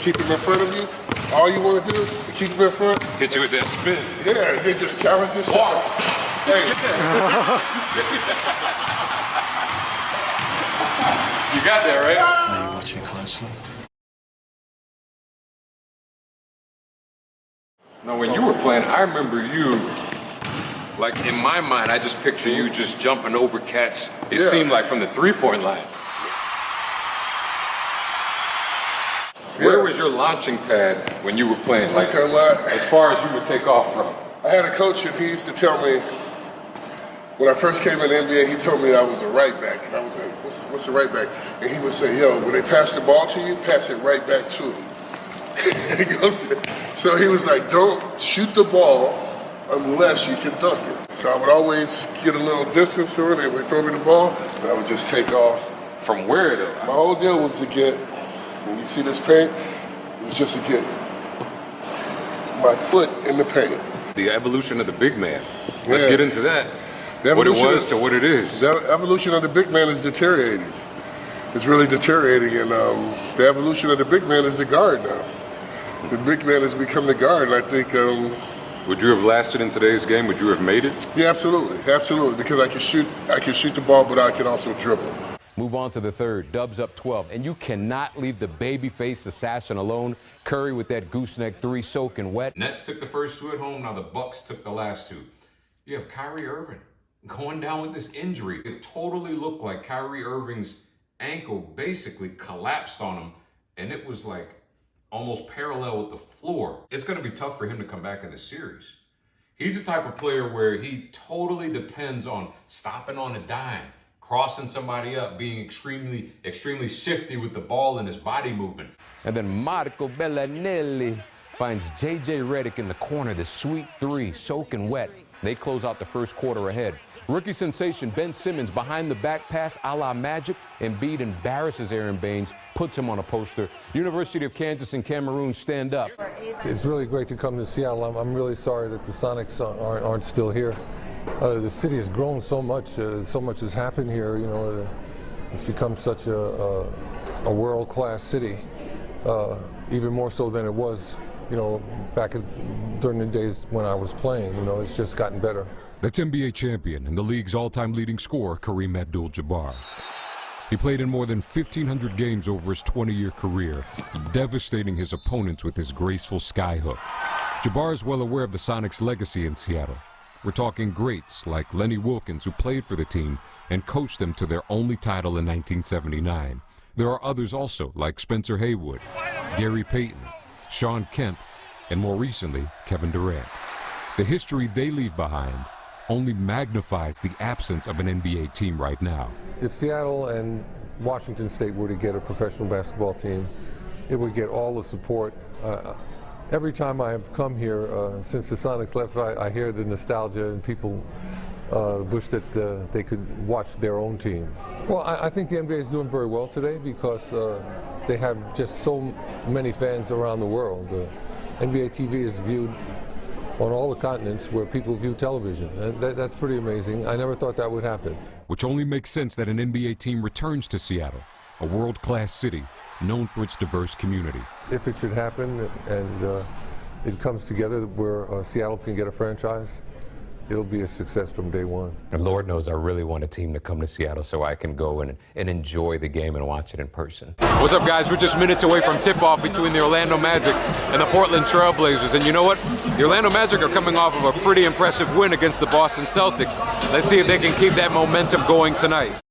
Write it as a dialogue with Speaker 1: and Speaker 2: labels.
Speaker 1: keep him in front of you. All you want to do is keep him in front.
Speaker 2: Hit you with that spin.
Speaker 1: Yeah, they just challenge yourself. Hey.
Speaker 2: You got that, right?
Speaker 3: Are you watching closely?
Speaker 2: Now, when you were playing, I remember you, like in my mind, I just picture you just jumping over cats. It seemed like from the three-point line. Where was your launching pad when you were playing? Like, as far as you would take off from?
Speaker 1: I had a coach and he used to tell me, when I first came in the NBA, he told me I was a right back. And I was like, what's a right back? And he would say, yo, when they pass the ball to you, pass it right back to them. So he was like, don't shoot the ball unless you can dunk it. So I would always get a little distance to it. They would throw me the ball, and I would just take off.
Speaker 2: From where though?
Speaker 1: My whole deal was to get, when you see this paint, it was just to get my foot in the paint.
Speaker 2: The evolution of the big man. Let's get into that. What it was to what it is.
Speaker 1: The evolution of the big man is deteriorating. It's really deteriorating, and the evolution of the big man is the guard now. The big man has become the guard, and I think...
Speaker 2: would you have lasted in today's game? Would you have made it?
Speaker 1: Yeah, absolutely, because I can shoot the ball, but I can also dribble.
Speaker 4: Move on to the third. Dubs up 12, and you cannot leave the babyface assassin alone. Curry with that gooseneck three soaking wet.
Speaker 2: Nets took the first two at home. Now the Bucks took the last two. You have Kyrie Irving going down with this injury. It totally looked like Kyrie Irving's ankle basically collapsed on him, and it was like almost parallel with the floor. It's going to be tough for him to come back in this series. He's the type of player where he totally depends on stopping on a dime, crossing somebody up, being extremely shifty with the ball and his body movement.
Speaker 4: And then Marco Bellinelli finds J.J. Redick in the corner, the sweet three, soaking wet. They close out the first quarter ahead. Rookie sensation Ben Simmons behind the back pass a la Magic. Embiid embarrasses Aaron Baines, puts him on a poster. University of Kansas and Cameroon stand up.
Speaker 5: It's really great to come to Seattle. I'm really sorry that the Sonics aren't still here. The city has grown so much. So much has happened here. You know, it's become such a world-class city, even more so than it was, you know, during the days when I was playing. You know, it's just gotten better.
Speaker 6: That's NBA champion and the league's all-time leading scorer, Kareem Abdul-Jabbar. He played in more than 1,500 games over his 20-year career, devastating his opponents with his graceful skyhook. Jabbar is well aware of the Sonics' legacy in Seattle. We're talking greats like Lenny Wilkins, who played for the team and coached them to their only title in 1979. There are others also, like Spencer Haywood, Gary Payton, Shawn Kemp, and more recently, Kevin Durant. The history they leave behind only magnifies the absence of an NBA team right now.
Speaker 5: If Seattle and Washington State were to get a professional basketball team, it would get all the support. Every time I have come here since the Sonics left, I hear the nostalgia, and people wish that they could watch their own team. Well, I think the NBA is doing very well today because they have just so many fans around the world. NBA TV is viewed on all the continents where people view television. That's pretty amazing. I never thought that would happen.
Speaker 6: Which only makes sense that an NBA team returns to Seattle, a world-class city known for its diverse community.
Speaker 5: If it should happen and it comes together where Seattle can get a franchise, it'll be a success from day one.
Speaker 4: And Lord knows I really want a team to come to Seattle so I can go and enjoy the game and watch it in person.
Speaker 2: What's up, guys? We're just minutes away from tip-off between the Orlando Magic and the Portland Trail Blazers. And you know what? The Orlando Magic are coming off of a pretty impressive win against the Boston Celtics. Let's see if they can keep that momentum going tonight.